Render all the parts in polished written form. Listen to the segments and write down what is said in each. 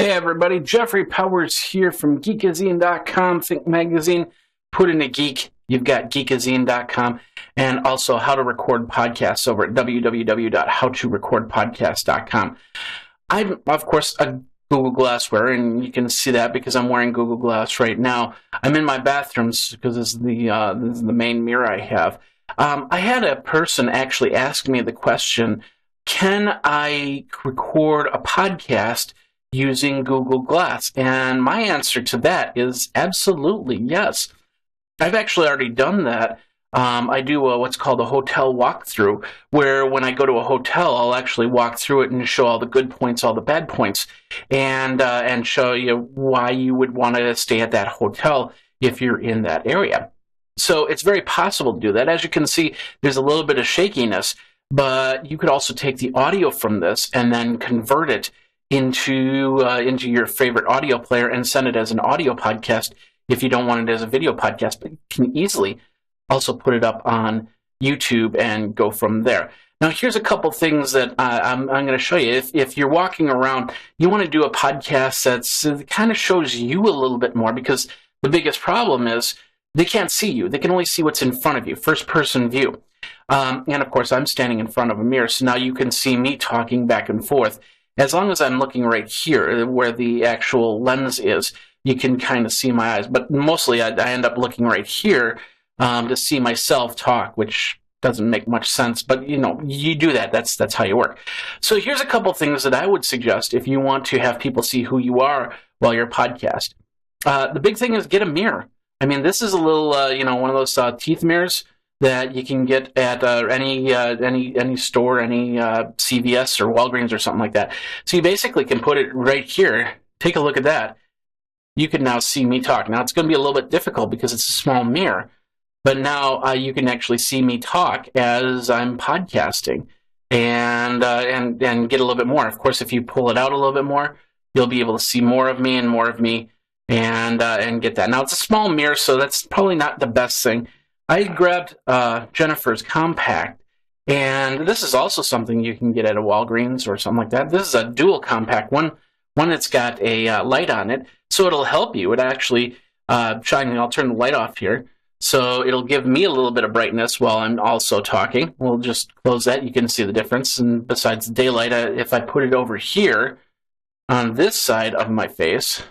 Hey everybody, Jeffrey Powers here from Geekazine.com, Think Magazine. Put in a geek, you've got Geekazine.com, and also how to record podcasts over at www.howtorecordpodcast.com. I'm, of course, a Google Glass wearer, and you can see that because I'm wearing Google Glass right now. I'm in my bathrooms because this is the main mirror I have. I had a person actually ask me the question, can I record a podcast using Google Glass? And my answer to that is absolutely yes. I've actually already done that. I do what's called a hotel walkthrough, where when I go to a hotel, I'll actually walk through it and show all the good points, all the bad points, and show you why you would want to stay at that hotel if you're in that area. So it's very possible to do that. As you can see, there's a little bit of shakiness, but you could also take the audio from this and then convert it into your favorite audio player and send it as an audio podcast if you don't want it as a video podcast. But you can easily also put it up on YouTube and go from there. Now, here's a couple things that I'm going to show you. If you're walking around, you want to do a podcast that kind of shows you a little bit more, because the biggest problem is they can't see you. They can only see what's in front of you, first-person view. And, of course, I'm standing in front of a mirror, so now you can see me talking back and forth. As long as I'm looking right here, where the actual lens is, you can kind of see my eyes. But mostly, I end up looking right here to see myself talk, which doesn't make much sense. But, you know, you do that. That's how you work. So here's a couple things that I would suggest if you want to have people see who you are while you're podcast. The big thing is get a mirror. I mean, this is a little, one of those teeth mirrors that you can get at any store, any CVS or Walgreens or something like that. So you basically can put it right here. Take a look at that. You can now see me talk. Now, it's going to be a little bit difficult because it's a small mirror, but now you can actually see me talk as I'm podcasting and get a little bit more. Of course, if you pull it out a little bit more, you'll be able to see more of me and get that. Now, it's a small mirror, so that's probably not the best thing. I grabbed Jennifer's Compact, and this is also something you can get at a Walgreens or something like that. This is a dual compact, one that's got a light on it, so it'll help you. It actually shining. I'll turn the light off here, so it'll give me a little bit of brightness while I'm also talking. We'll just close that. You can see the difference. And besides daylight, if I put it over here on this side of my face,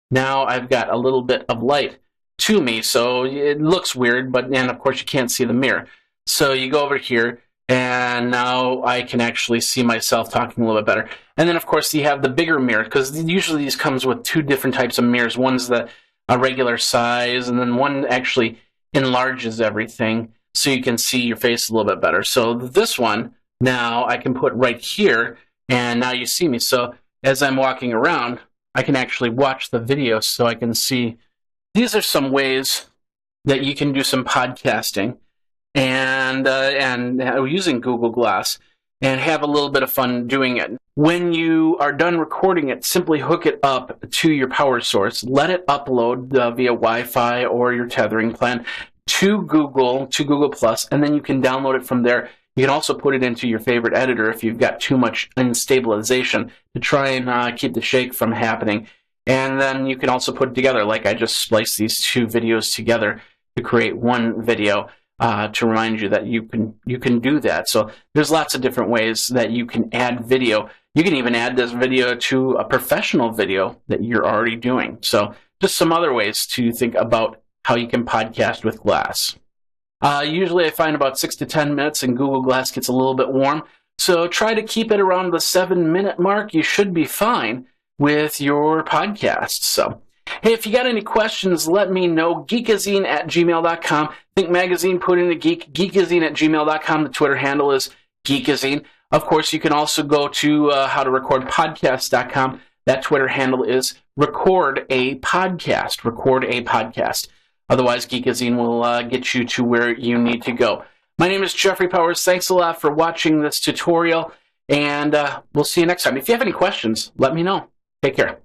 now I've got a little bit of light to me, so it looks weird, and of course you can't see the mirror. So you go over here, and now I can actually see myself talking a little bit better. And then of course you have the bigger mirror, because usually these comes with two different types of mirrors. One's a regular size, and then one actually enlarges everything so you can see your face a little bit better. So this one, now I can put right here, and now you see me. So as I'm walking around, I can actually watch the video so I can see. These are some ways that you can do some podcasting and using Google Glass and have a little bit of fun doing it. When you are done recording it, simply hook it up to your power source. Let it upload via Wi-Fi or your tethering plan to Google Plus, and then you can download it from there. You can also put it into your favorite editor if you've got too much instabilization to try and keep the shake from happening. And then you can also put it together, like I just spliced these two videos together to create one video to remind you that you can do that. So there's lots of different ways that you can add video. You can even add this video to a professional video that you're already doing. So just some other ways to think about how you can podcast with Glass. Usually I find about 6 to 10 minutes, and Google Glass gets a little bit warm. So try to keep it around the 7-minute mark. You should be fine with your podcast. So, hey, if you got any questions, let me know. Geekazine@gmail.com. Think Magazine, put in a geek. Geekazine@gmail.com. The Twitter handle is Geekazine. Of course, you can also go to howtorecordpodcast.com. That Twitter handle is Record a Podcast. Record a Podcast. Otherwise, Geekazine will get you to where you need to go. My name is Jeffrey Powers. Thanks a lot for watching this tutorial, and we'll see you next time. If you have any questions, let me know. Take care.